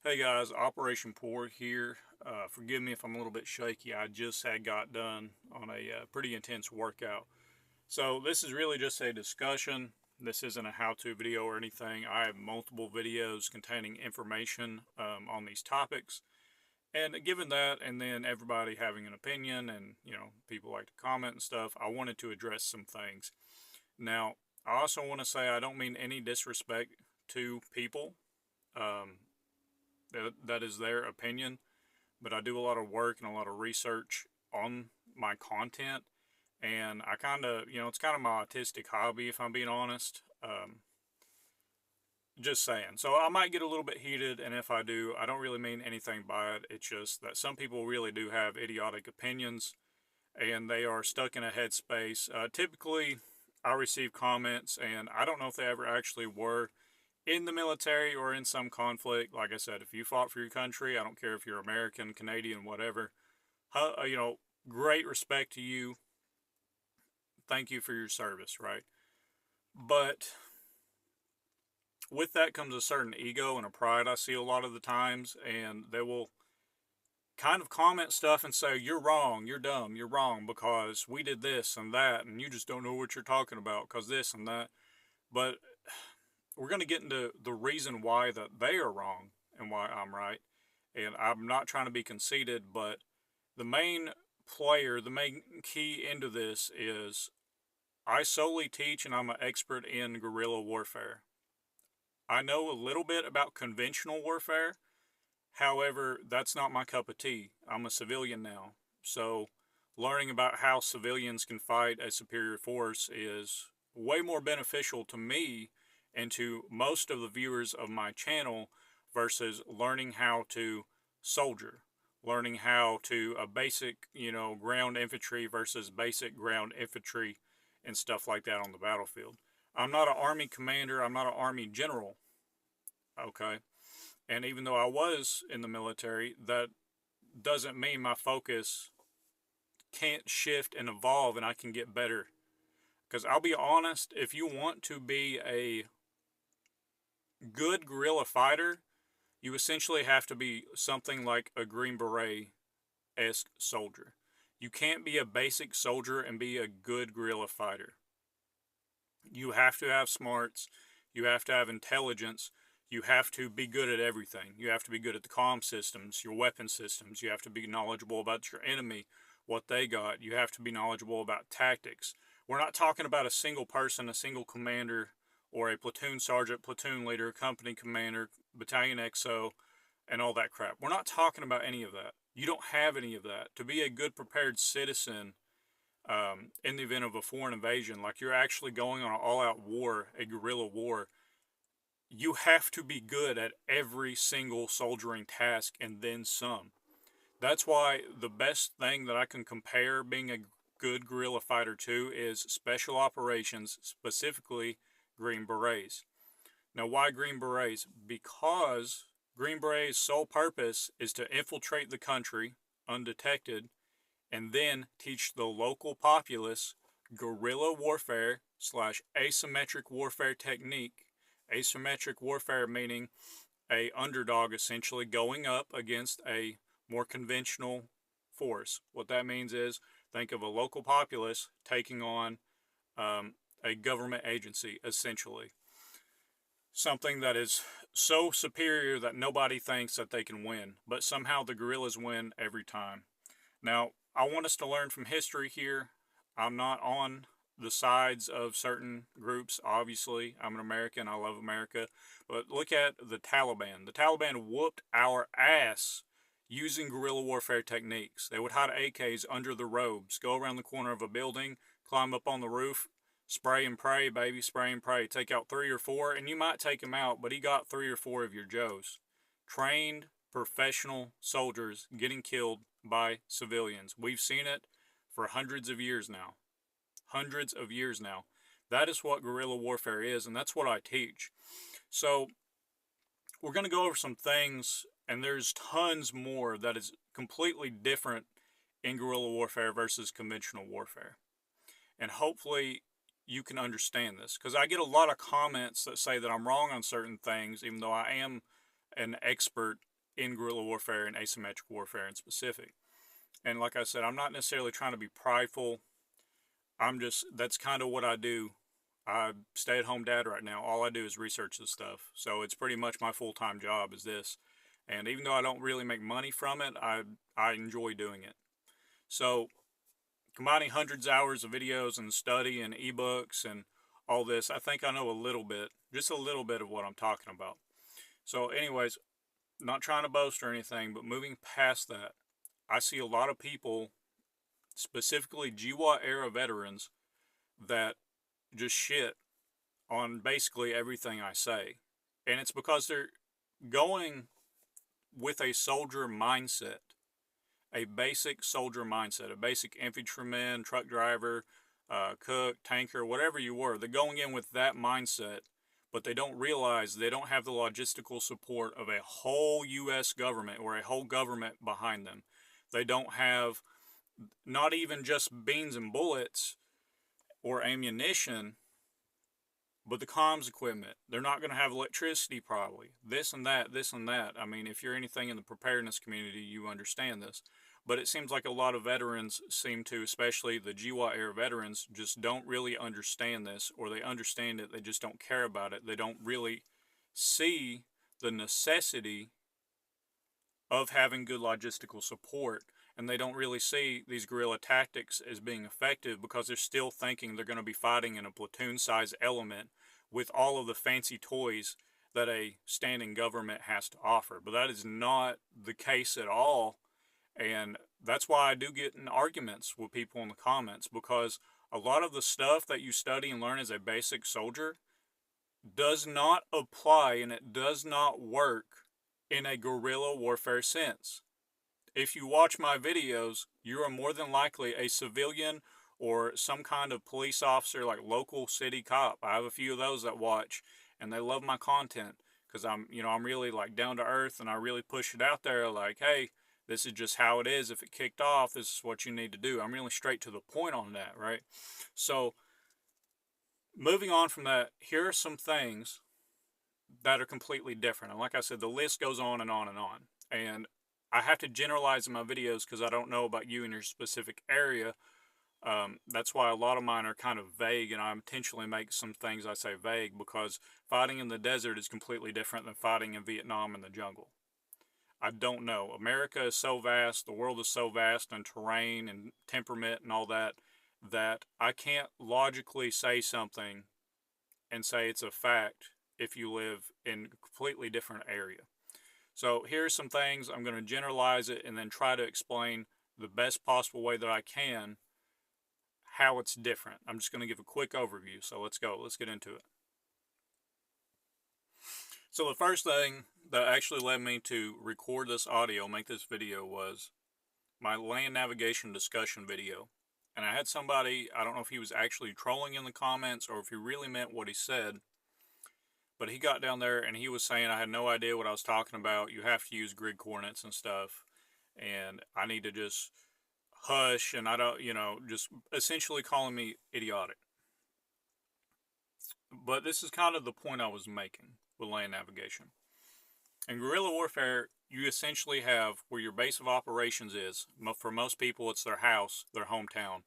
Hey guys, Operation Poor here. Forgive me if I'm a little bit shaky. I just had got done on a pretty intense workout. So this is really just a discussion. This isn't a how-to video or anything. I have multiple videos containing information on these topics. And given that, and then everybody having an opinion and, people like to comment and stuff, I wanted to address some things. Now, I also want to say I don't mean any disrespect to people. Um, that is their opinion, but I do a lot of work and a lot of research on my content, and I kind of, it's kind of my autistic hobby, if I'm being honest. Just saying. So I might get a little bit heated, and if I do, I don't really mean anything by it. It's just that some people really do have idiotic opinions, and they are stuck in a headspace. Typically, I receive comments, and I don't know if they ever actually were in the military or in some conflict. Like I said, if you fought for your country, I don't care if you're American, Canadian, whatever. Great respect to you. Thank you for your service, right? But with that comes a certain ego and a pride I see a lot of the times, and they will kind of comment stuff and say, "You're wrong, you're dumb, you're wrong because we did this and that, and you just don't know what you're talking about because this and that." But we're going to get into the reason why that they are wrong and why I'm right. And I'm not trying to be conceited, but the main the main key into this is I solely teach and I'm an expert in guerrilla warfare. I know a little bit about conventional warfare. However, that's not my cup of tea. I'm a civilian now. So learning about how civilians can fight a superior force is way more beneficial to me and to most of the viewers of my channel versus learning how to soldier, learning how to a basic, ground infantry versus basic ground infantry and stuff like that on the battlefield. I'm not an army commander, I'm not an army general, okay? And even though I was in the military, that doesn't mean my focus can't shift and evolve and I can get better. Because I'll be honest, if you want to be a good guerrilla fighter, you essentially have to be something like a Green Beret-esque soldier. You can't be a basic soldier and be a good guerrilla fighter. You have to have smarts, you have to have intelligence, you have to be good at everything. You have to be good at the comm systems, your weapon systems, you have to be knowledgeable about your enemy, what they got, you have to be knowledgeable about tactics. We're not talking about a single person, a single commander, or a platoon sergeant, platoon leader, company commander, battalion XO, and all that crap. We're not talking about any of that. You don't have any of that. To be a good prepared citizen in the event of a foreign invasion, like you're actually going on an all-out war, a guerrilla war, you have to be good at every single soldiering task and then some. That's why the best thing that I can compare being a good guerrilla fighter to is special operations, specifically Green Berets. Now, why Green Berets? Because Green Berets' sole purpose is to infiltrate the country undetected and then teach the local populace guerrilla warfare slash asymmetric warfare technique. Asymmetric warfare meaning a underdog essentially going up against a more conventional force. What that means is think of a local populace taking on a government agency essentially. Something that is so superior that nobody thinks that they can win, but somehow the guerrillas win every time. Now, I want us to learn from history here. I'm not on the sides of certain groups, obviously. I'm an American, I love America. But look at the Taliban. The Taliban whooped our ass using guerrilla warfare techniques. They would hide AKs under the robes, go around the corner of a building, climb up on the roof, spray and pray, baby, spray and pray. Take out 3 or 4, and you might take him out, but he got 3 or 4 of your Joes. Trained professional soldiers getting killed by civilians. We've seen it for hundreds of years now. Hundreds of years now. That is what guerrilla warfare is, and that's what I teach. So, we're going to go over some things, and there's tons more that is completely different in guerrilla warfare versus conventional warfare. And hopefully, you can understand this, because I get a lot of comments that say that I'm wrong on certain things, even though I am an expert in guerrilla warfare and asymmetric warfare in specific. And like I said, I'm not necessarily trying to be prideful. That's kind of what I do. I stay at home dad right now. All I do is research this stuff. So it's pretty much my full-time job is this. And even though I don't really make money from it, I enjoy doing it. So combining hundreds of hours of videos and study and ebooks and all this, I think I know a little bit, just a little bit of what I'm talking about. So anyways, not trying to boast or anything, but moving past that, I see a lot of people, specifically GWAT era veterans, that just shit on basically everything I say. And it's because they're going with a soldier mindset, a basic soldier mindset, a basic infantryman, truck driver, cook, tanker, whatever you were. They're going in with that mindset, but they don't realize they don't have the logistical support of a whole U.S. government or a whole government behind them. They don't have not even just beans and bullets or ammunition, but the comms equipment. They're not going to have electricity probably. This and that, this and that. I mean, if you're anything in the preparedness community, you understand this. But it seems like a lot of veterans seem to, especially the GWAT era veterans, just don't really understand this, or they understand it, they just don't care about it. They don't really see the necessity of having good logistical support, and they don't really see these guerrilla tactics as being effective because they're still thinking they're going to be fighting in a platoon-size element with all of the fancy toys that a standing government has to offer. But that is not the case at all. And that's why I do get in arguments with people in the comments, because a lot of the stuff that you study and learn as a basic soldier does not apply, and it does not work in a guerrilla warfare sense. If you watch my videos, you are more than likely a civilian or some kind of police officer, like local city cop. I have a few of those that watch, and they love my content because I'm really like down to earth, and I really push it out there like, hey, this is just how it is. If it kicked off, this is what you need to do. I'm really straight to the point on that, right? So moving on from that, here are some things that are completely different. And like I said, the list goes on and on and on. And I have to generalize in my videos because I don't know about you in your specific area. That's why a lot of mine are kind of vague, and I intentionally make some things I say vague, because fighting in the desert is completely different than fighting in Vietnam in the jungle. I don't know. America is so vast, the world is so vast in terrain and temperament and all that, that I can't logically say something and say it's a fact if you live in a completely different area. So here's some things. I'm going to generalize it and then try to explain the best possible way that I can how it's different. I'm just going to give a quick overview. So let's go. Let's get into it. So the first thing that actually led me to record this audio, make this video, was my land navigation discussion video. And I had somebody, I don't know if he was actually trolling in the comments or if he really meant what he said, but he got down there and he was saying I had no idea what I was talking about. You have to use grid coordinates and stuff, and I need to just hush, and I don't, just essentially calling me idiotic. But this is kind of the point I was making with land navigation. In guerrilla warfare, you essentially have where your base of operations is. For most people, it's their house, their hometown.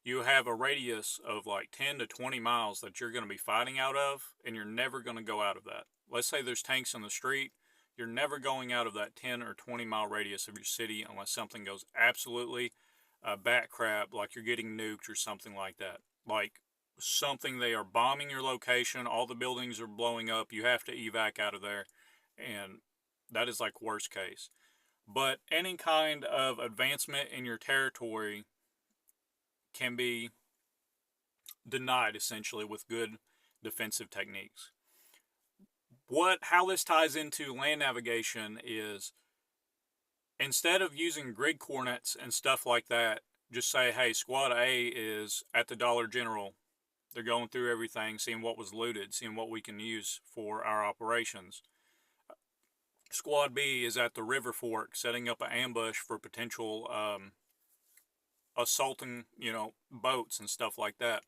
You have a radius of like 10 to 20 miles that you're going to be fighting out of, and you're never going to go out of that. Let's say there's tanks in the street. You're never going out of that 10 or 20 mile radius of your city unless something goes absolutely bat crap, like you're getting nuked or something like that. Like something, they are bombing your location, all the buildings are blowing up, you have to evac out of there, and that is like worst case. But any kind of advancement in your territory can be denied essentially with good defensive techniques. How this ties into land navigation is, instead of using grid coordinates and stuff like that, just say, hey, squad A is at the Dollar General. They're going through everything, seeing what was looted, seeing what we can use for our operations. Squad B is at the River Fork, setting up an ambush for potential assaulting, boats and stuff like that.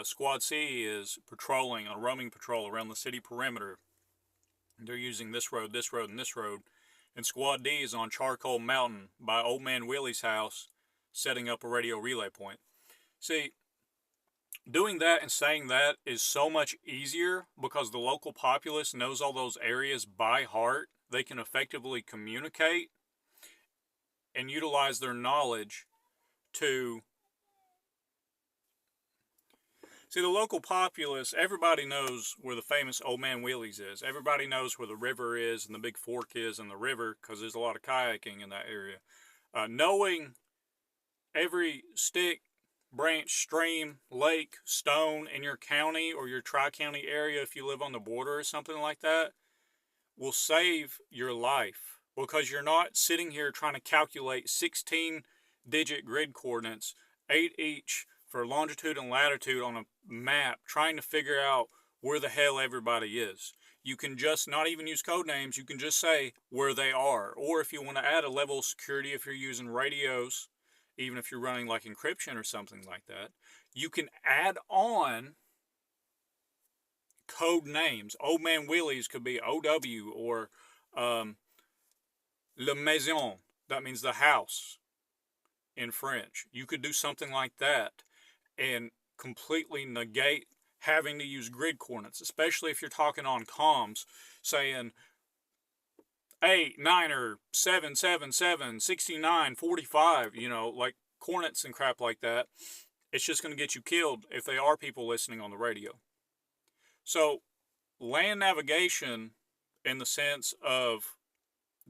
Squad C is patrolling, a roaming patrol around the city perimeter. They're using this road, and this road, and Squad D is on Charcoal Mountain by Old Man Willie's house, setting up a radio relay point. See, doing that and saying that is so much easier because the local populace knows all those areas by heart. They can effectively communicate and utilize their knowledge to... See, the local populace, everybody knows where the famous Old Man Willie's is. Everybody knows where the river is and the big fork is in the river because there's a lot of kayaking in that area. Knowing every stick, branch, stream, lake, stone in your county or your tri-county area, if you live on the border or something like that, will save your life, because you're not sitting here trying to calculate 16-digit grid coordinates, 8 each, for longitude and latitude on a map, trying to figure out where the hell everybody is. You can just not even use code names. You can just say where they are. Or if you want to add a level of security, if you're using radios, even if you're running like encryption or something like that, you can add on code names. Old Man Willie's could be OW, or Le Maison. That means the house in French. You could do something like that and completely negate having to use grid coordinates, especially if you're talking on comms, saying 8, 9, 7, 7, 7, 69, 45, like coordinates and crap like that. It's just going to get you killed if they are people listening on the radio. So, land navigation, in the sense of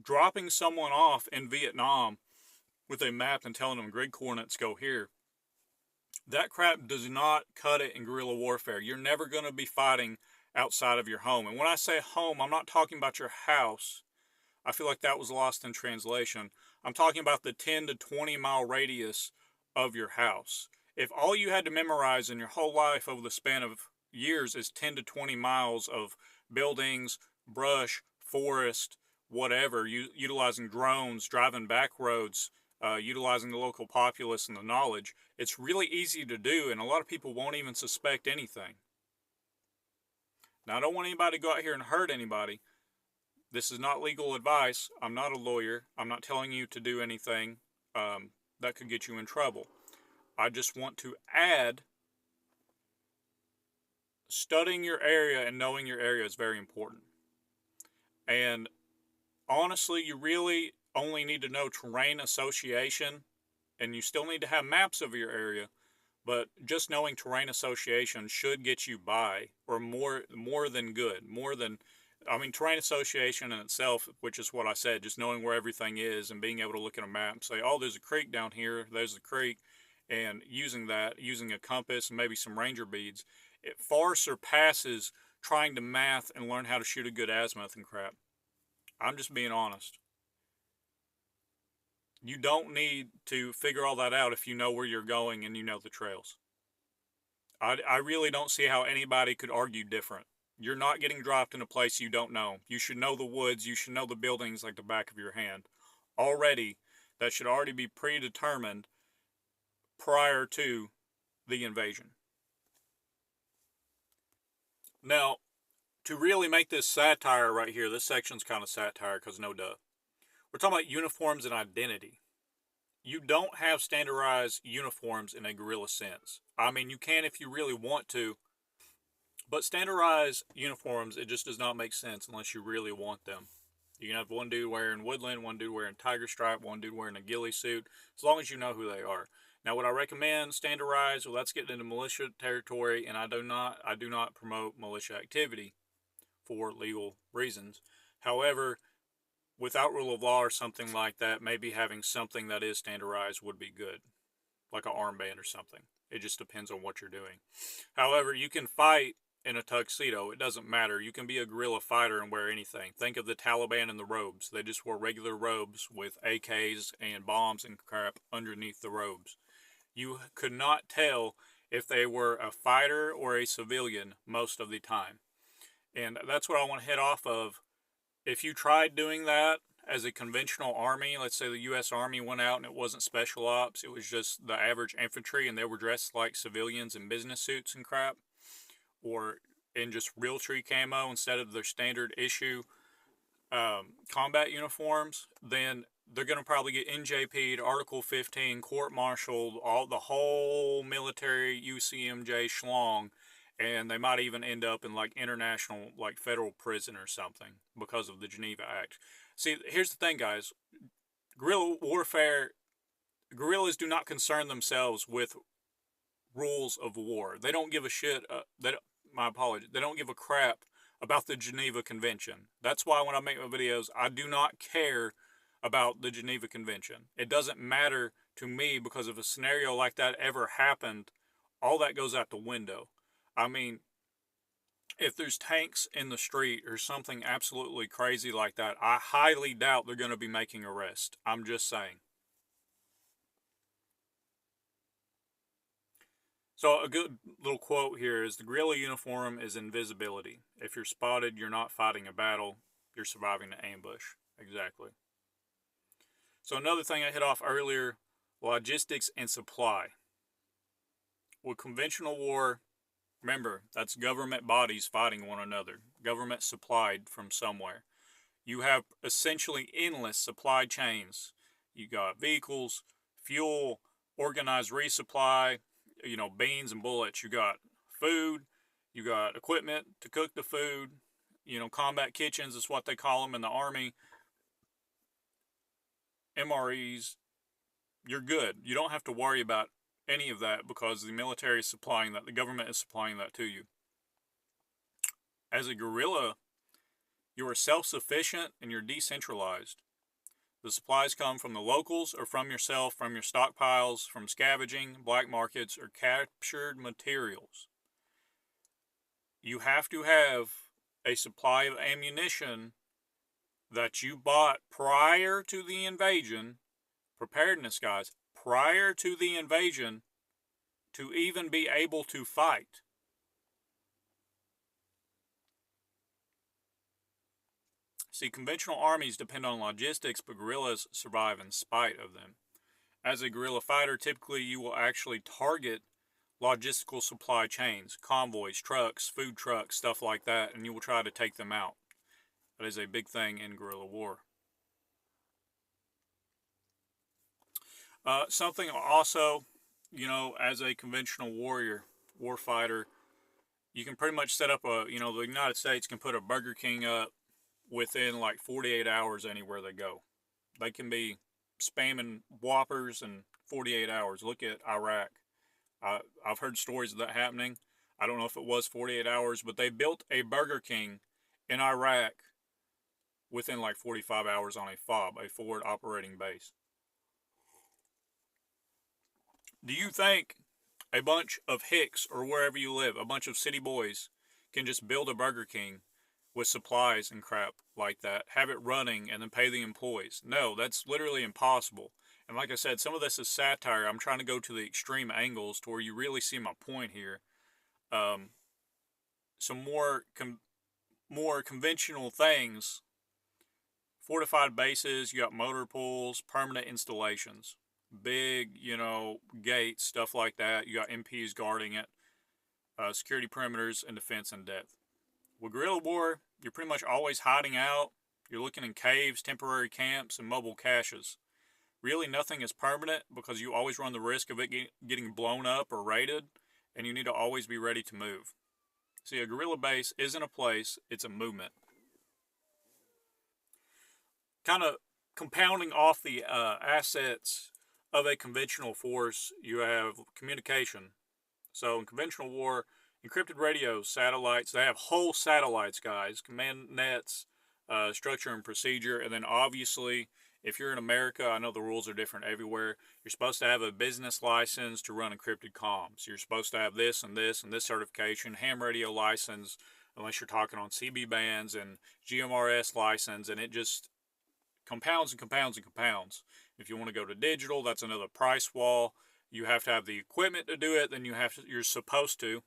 dropping someone off in Vietnam with a map and telling them grid coordinates go here, that crap does not cut it in guerrilla warfare. You're never going to be fighting outside of your home. And when I say home, I'm not talking about your house. I feel like that was lost in translation. I'm talking about the 10 to 20 mile radius of your house. If all you had to memorize in your whole life over the span of years is 10 to 20 miles of buildings, brush, forest, whatever, utilizing drones, driving back roads, utilizing the local populace and the knowledge, it's really easy to do, and a lot of people won't even suspect anything. Now, I don't want anybody to go out here and hurt anybody. This is not legal advice. I'm not a lawyer. I'm not telling you to do anything that could get you in trouble. I just want to add, studying your area and knowing your area is very important. And honestly, you really only need to know terrain association, and you still need to have maps of your area, but just knowing terrain association should get you by, or more than good. Terrain association in itself, which is what I said, just knowing where everything is and being able to look at a map and say, oh, there's a creek down here, there's a creek, and using a compass and maybe some ranger beads, it far surpasses trying to math and learn how to shoot a good azimuth and crap. I'm just being honest. You don't need to figure all that out if you know where you're going and you know the trails. I really don't see how anybody could argue different. You're not getting dropped in a place you don't know. You should know the woods. You should know the buildings like the back of your hand. That should already be predetermined prior to the invasion. Now, to really make this satire right here, this section's kind of satire because no duh. We're talking about uniforms and identity. You don't have standardized uniforms in a guerrilla sense. I mean, you can if you really want to, but standardized uniforms, it just does not make sense unless you really want them. You can have one dude wearing woodland, one dude wearing tiger stripe, one dude wearing a ghillie suit, as long as you know who they are. Now, would I recommend standardized? Well, that's getting into militia territory, and I do not promote militia activity for legal reasons. However, without rule of law or something like that, maybe having something that is standardized would be good, like an armband or something. It just depends on what you're doing. However, you can fight in a tuxedo. It doesn't matter. You can be a guerrilla fighter and wear anything. Think of the Taliban and the robes. They just wore regular robes with AKs and bombs and crap underneath the robes. You could not tell if they were a fighter or a civilian most of the time. And that's what I want to hit off of. If you tried doing that as a conventional army, let's say the U.S. Army went out and it wasn't special ops, it was just the average infantry and they were dressed like civilians in business suits and crap, or in just realtree camo instead of their standard issue combat uniforms, then they're going to probably get NJP'd, Article 15, court-martialed, all the whole military UCMJ schlong, and they might even end up in like international, like federal prison or something because of the Geneva Act. See, here's the thing, guys. Guerrilla warfare, guerrillas do not concern themselves with rules of war. They don't give a shit. My apologies. They don't give a crap about the Geneva Convention. That's why when I make my videos, I do not care about the Geneva Convention. It doesn't matter to me, because if a scenario like that ever happened, all that goes out the window. I mean, if there's tanks in the street or something absolutely crazy like that, I highly doubt they're going to be making arrests. I'm just saying. So a good little quote here is, the guerrilla uniform is invisibility. If you're spotted, you're not fighting a battle, you're surviving an ambush. Exactly. So another thing I hit off earlier, logistics and supply. With conventional war, remember, that's government bodies fighting one another. Government supplied from somewhere. You have essentially endless supply chains. You got vehicles, fuel, organized resupply, beans and bullets. You got food, you got equipment to cook the food, combat kitchens is what they call them in the Army, MREs. You're good. You don't have to worry about any of that because the military is supplying that. The government is supplying that to you. As a guerrilla, you are self-sufficient and you're decentralized. The supplies come from the locals or from yourself, from your stockpiles, from scavenging, black markets, or captured materials. You have to have a supply of ammunition that you bought prior to the invasion. Preparedness, guys, prior to the invasion, to even be able to fight. See, conventional armies depend on logistics, but guerrillas survive in spite of them. As a guerrilla fighter, typically you will actually target logistical supply chains, convoys, trucks, food trucks, stuff like that, and you will try to take them out. That is a big thing in guerrilla war. Something also, as a conventional war fighter, you can pretty much set up the United States can put a Burger King up within like 48 hours anywhere they go. They can be spamming Whoppers in 48 hours. Look at Iraq. I've heard stories of that happening. I don't know if it was 48 hours, but they built a Burger King in Iraq within like 45 hours on a FOB, a forward operating base. Do you think a bunch of hicks, or wherever you live, a bunch of city boys, can just build a Burger King with supplies and crap like that, have it running, and then pay the employees? No, that's literally impossible. And like I said, some of this is satire. I'm trying to go to the extreme angles to where you really see my point here. Some more conventional things. Fortified bases, you got motor pools, permanent installations, big, gates, stuff like that. You got MPs guarding it, security perimeters, and defense in depth. With guerrilla war, you're pretty much always hiding out. You're looking in caves, temporary camps, and mobile caches. Really, nothing is permanent because you always run the risk of it getting blown up or raided, and you need to always be ready to move. See, a guerrilla base isn't a place, it's a movement. Kind of compounding off the assets of a conventional force, you have communication. So in conventional war, encrypted radios, satellites, they have whole satellites, guys, command nets, structure and procedure, and then obviously, if you're in America, I know the rules are different everywhere. You're supposed to have a business license to run encrypted comms. You're supposed to have this and this and this certification, ham radio license, unless you're talking on CB bands, and GMRS license, and it just compounds and compounds and compounds. If you want to go to digital, that's another price wall. You have to have the equipment to do it. Then you're supposed to,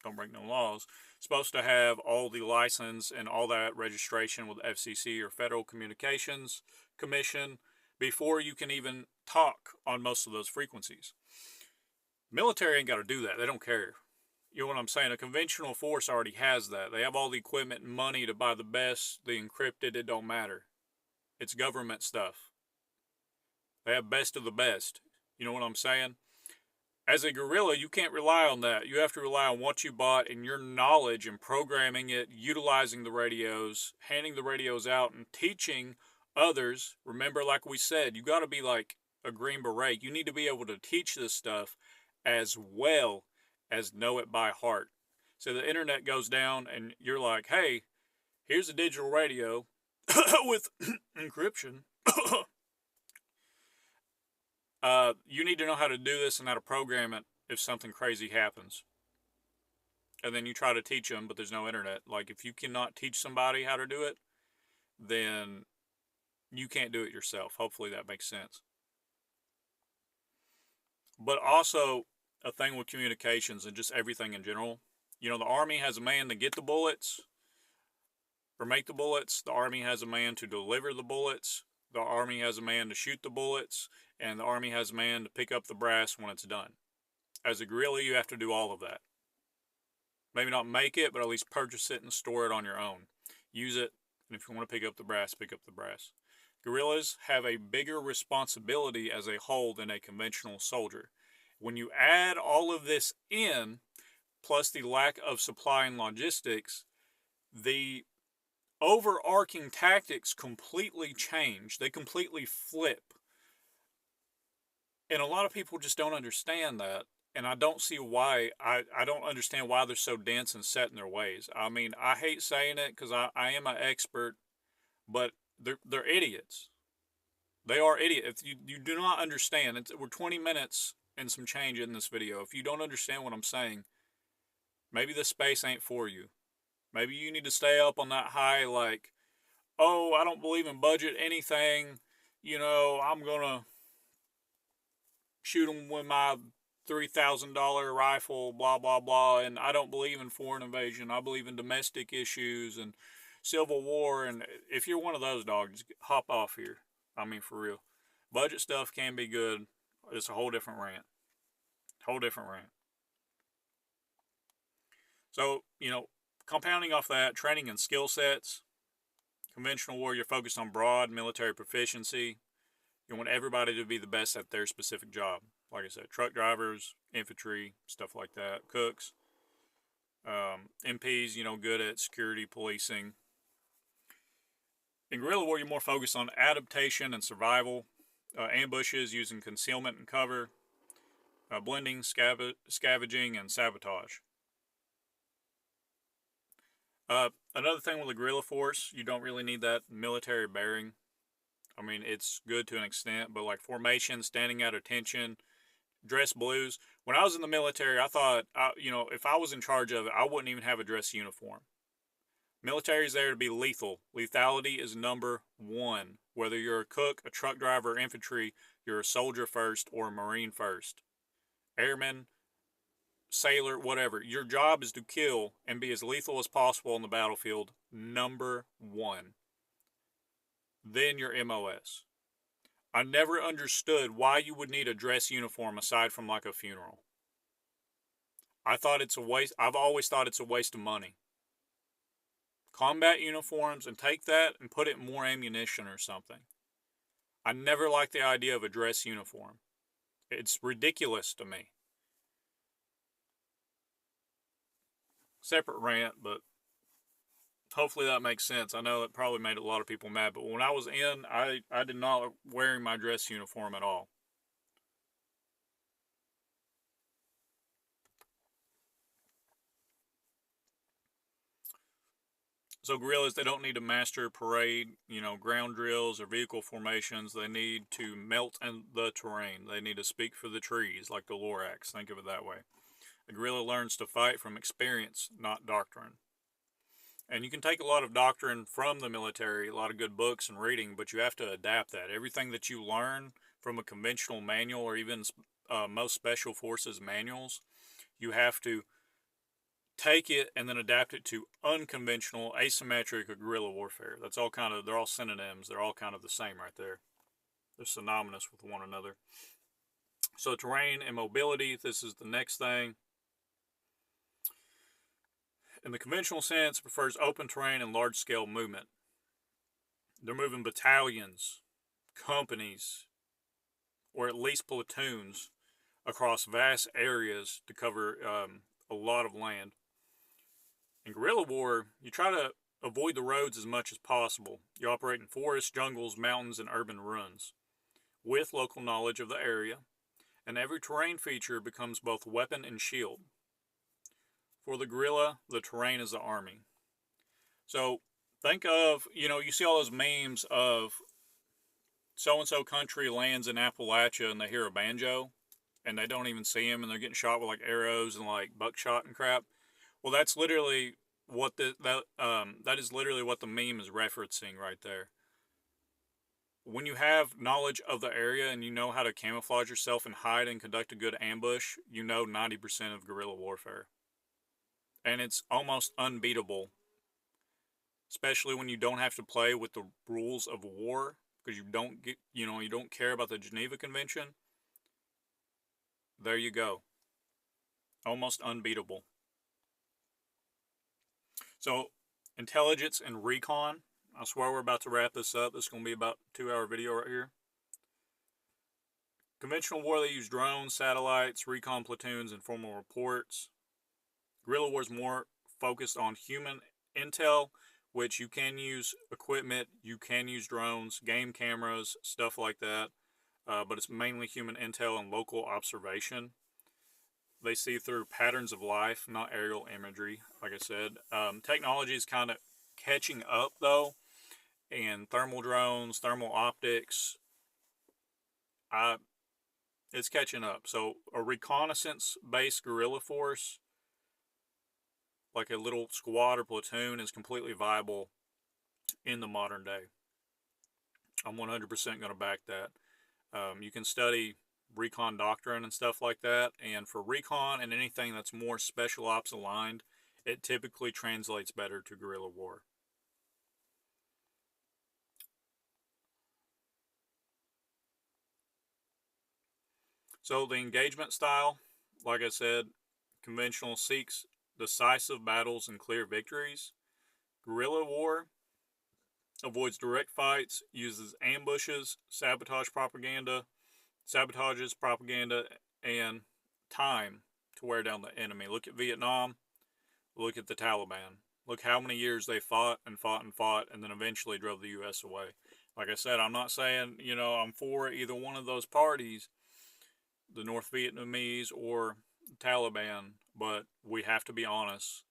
don't break no laws, supposed to have all the license and all that registration with FCC or Federal Communications Commission before you can even talk on most of those frequencies. Military ain't got to do that. They don't care. You know what I'm saying? A conventional force already has that. They have all the equipment and money to buy the best, the encrypted, it don't matter. It's government stuff. They have best of the best. You know what I'm saying? As a guerrilla, you can't rely on that. You have to rely on what you bought and your knowledge and programming it, utilizing the radios, handing the radios out, and teaching others. Remember, like we said, you got to be like a Green Beret. You need to be able to teach this stuff as well as know it by heart. So the internet goes down, and you're like, hey, here's a digital radio with encryption. You need to know how to do this and how to program it if something crazy happens. And then you try to teach them, but there's no internet. Like, if you cannot teach somebody how to do it, then you can't do it yourself. Hopefully that makes sense. But also, a thing with communications and just everything in general. You know, the Army has a man to get the bullets or make the bullets. The Army has a man to deliver the bullets. The Army has a man to shoot the bullets. And the Army has a man to pick up the brass when it's done. As a guerrilla, you have to do all of that. Maybe not make it, but at least purchase it and store it on your own. Use it, and if you want to pick up the brass, pick up the brass. Guerrillas have a bigger responsibility as a whole than a conventional soldier. When you add all of this in, plus the lack of supply and logistics, the overarching tactics completely change. They completely flip. And a lot of people just don't understand that. And I don't see why. I don't understand why they're so dense and set in their ways. I mean, I hate saying it because I am an expert, but they're idiots. They are idiots. If you do not understand, we're 20 minutes and some change in this video. If you don't understand what I'm saying, maybe this space ain't for you. Maybe you need to stay up on that high like, oh, I don't believe in budget anything. You know, I'm going to shoot them with my $3,000 rifle, blah, blah, blah. And I don't believe in foreign invasion. I believe in domestic issues and Civil War. And if you're one of those dogs, hop off here. I mean, for real. Budget stuff can be good. It's a whole different rant. Whole different rant. So, you know, compounding off that, training and skill sets. Conventional war, you're focused on broad military proficiency. You want everybody to be the best at their specific job. Like I said, truck drivers, infantry, stuff like that, cooks, MPs, you know, good at security, policing. In guerrilla war, you're more focused on adaptation and survival, ambushes using concealment and cover, blending, scavenging, and sabotage. Another thing with the guerrilla force, you don't really need that military bearing. I mean, it's good to an extent, but like formation, standing at attention, dress blues. When I was in the military, I thought, you know, if I was in charge of it, I wouldn't even have a dress uniform. Military is there to be lethal. Lethality is number one. Whether you're a cook, a truck driver, or infantry, you're a soldier first or a Marine first. Airman, sailor, whatever. Your job is to kill and be as lethal as possible on the battlefield. Number one. Then your MOS. I never understood why you would need a dress uniform aside from like a funeral. I thought it's a waste. I've always thought it's a waste of money. Combat uniforms, and take that and put it in more ammunition or something. I never liked the idea of a dress uniform. It's ridiculous to me. Separate rant, but hopefully that makes sense. I know that probably made a lot of people mad, but when I was in, I did not wearing my dress uniform at all. So guerrillas, they don't need to master parade, you know, ground drills or vehicle formations. They need to melt in the terrain. They need to speak for the trees, like the Lorax. Think of it that way. A guerrilla learns to fight from experience, not doctrine. And you can take a lot of doctrine from the military, a lot of good books and reading, but you have to adapt that. Everything that you learn from a conventional manual or even most special forces manuals, you have to take it and then adapt it to unconventional, asymmetric, or guerrilla warfare. That's all kind of, they're all synonyms. They're all kind of the same right there. They're synonymous with one another. So terrain and mobility, this is the next thing. In the conventional sense, it prefers open terrain and large-scale movement. They're moving battalions, companies, or at least platoons across vast areas to cover a lot of land. In guerrilla war, you try to avoid the roads as much as possible. You operate in forests, jungles, mountains, and urban runs with local knowledge of the area, and every terrain feature becomes both weapon and shield. For the guerrilla, the terrain is the army. So think of, you see all those memes of so-and-so country lands in Appalachia and they hear a banjo and they don't even see him and they're getting shot with like arrows and like buckshot and crap. Well, that's literally what that is literally what the meme is referencing right there. When you have knowledge of the area and you know how to camouflage yourself and hide and conduct a good ambush, you know 90% of guerrilla warfare. And it's almost unbeatable, especially when you don't have to play with the rules of war because you don't care about the Geneva Convention. There you go. Almost unbeatable. So, intelligence and recon. I swear we're about to wrap this up. This is going to be about a 2-hour video right here. Conventional war, they use drones, satellites, recon platoons, and formal reports. Guerrilla war is more focused on human intel, which you can use equipment, you can use drones, game cameras, stuff like that. But it's mainly human intel and local observation. They see through patterns of life, not aerial imagery, like I said. Technology is kind of catching up, though, and thermal drones, thermal optics, it's catching up. So a reconnaissance-based guerrilla force, like a little squad or platoon, is completely viable in the modern day. I'm 100% going to back that. You can study recon doctrine and stuff like that, and for recon and anything that's more special ops aligned, it typically translates better to guerrilla war. So the engagement style, like I said, conventional seeks decisive battles and clear victories. Guerrilla war avoids direct fights, uses ambushes, sabotages propaganda, and time to wear down the enemy. Look at Vietnam. Look at the Taliban. Look how many years they fought and fought and fought and then eventually drove the U.S. away. Like I said, I'm not saying, I'm for either one of those parties, the North Vietnamese or Taliban, but we have to be honest.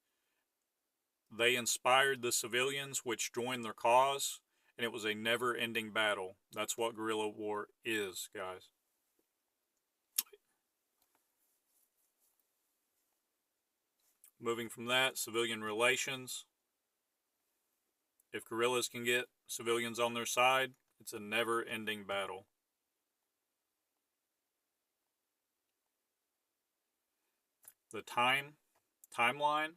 They inspired the civilians, which joined their cause, and it was a never-ending battle. That's what guerrilla war is, guys. Moving from that, civilian relations. If guerrillas can get civilians on their side, it's a never-ending battle. The timeline.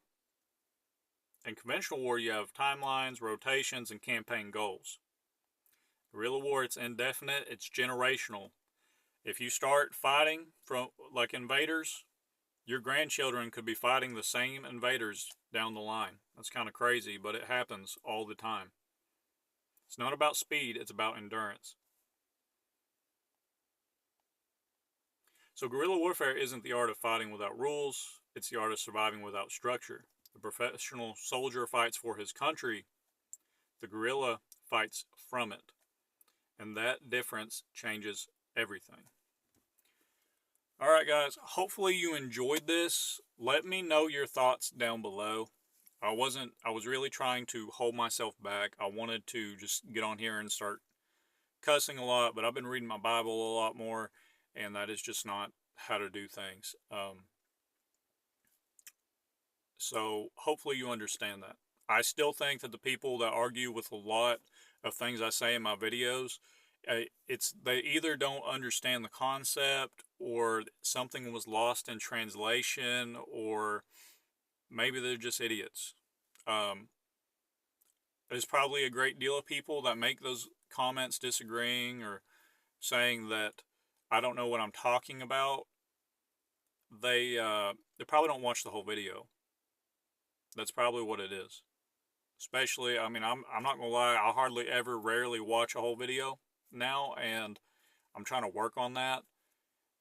In conventional war, you have timelines, rotations, and campaign goals. Guerrilla war, it's indefinite, it's generational. If you start fighting from like invaders, your grandchildren could be fighting the same invaders down the line. That's kind of crazy, but it happens all the time. It's not about speed, it's about endurance. So guerrilla warfare isn't the art of fighting without rules, it's the art of surviving without structure. The professional soldier fights for his country, the guerrilla fights from it. And that difference changes everything. Alright guys, hopefully you enjoyed this. Let me know your thoughts down below. I was really trying to hold myself back. I wanted to just get on here and start cussing a lot, but I've been reading my Bible a lot more, and that is just not how to do things. So hopefully you understand that. I still think that the people that argue with a lot of things I say in my videos, they either don't understand the concept, or something was lost in translation, or maybe they're just idiots. There's probably a great deal of people that make those comments disagreeing or saying that I don't know what I'm talking about. They probably don't watch the whole video. That's probably what it is. Especially, I mean, I'm not gonna lie, I hardly ever, rarely watch a whole video now, and I'm trying to work on that.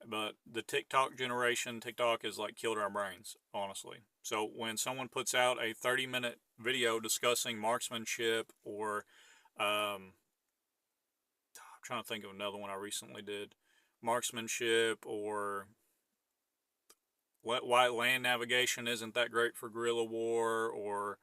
But the TikTok generation, TikTok is like killed our brains, honestly. So when someone puts out a 30-minute video discussing marksmanship, or I'm trying to think of another one I recently did, marksmanship, or why land navigation isn't that great for Guerilla War, or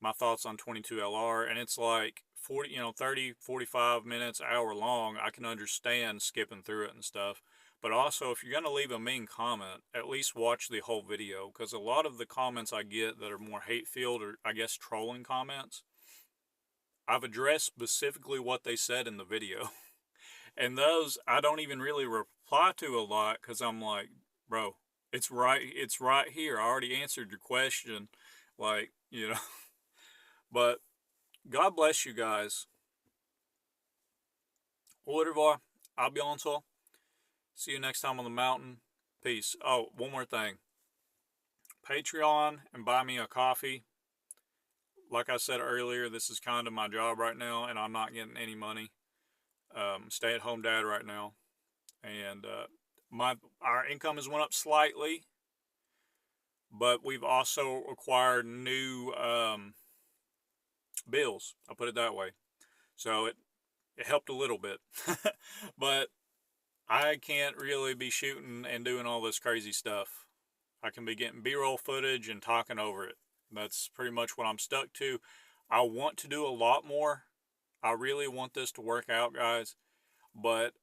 my thoughts on 22 LR, and it's like 40, 30, 45 minutes, hour long. I can understand skipping through it and stuff. But also, if you're going to leave a mean comment, at least watch the whole video, because a lot of the comments I get that are more hate-filled, or I guess trolling comments, I've addressed specifically what they said in the video. And those I don't even really reply to a lot, because I'm like, bro, it's right here. I already answered your question. Like, But God bless you guys. Au revoir. À bientôt. See you next time on the mountain. Peace. Oh, one more thing. Patreon and buy me a coffee. Like I said earlier, this is kind of my job right now, and I'm not getting any money. Stay-at-home dad right now, and our income has went up slightly, but we've also acquired new bills. I'll put it that way. So it helped a little bit, but I can't really be shooting and doing all this crazy stuff. I can be getting B-roll footage and talking over it. That's pretty much what I'm stuck to. I want to do a lot more. I really want this to work out, guys. But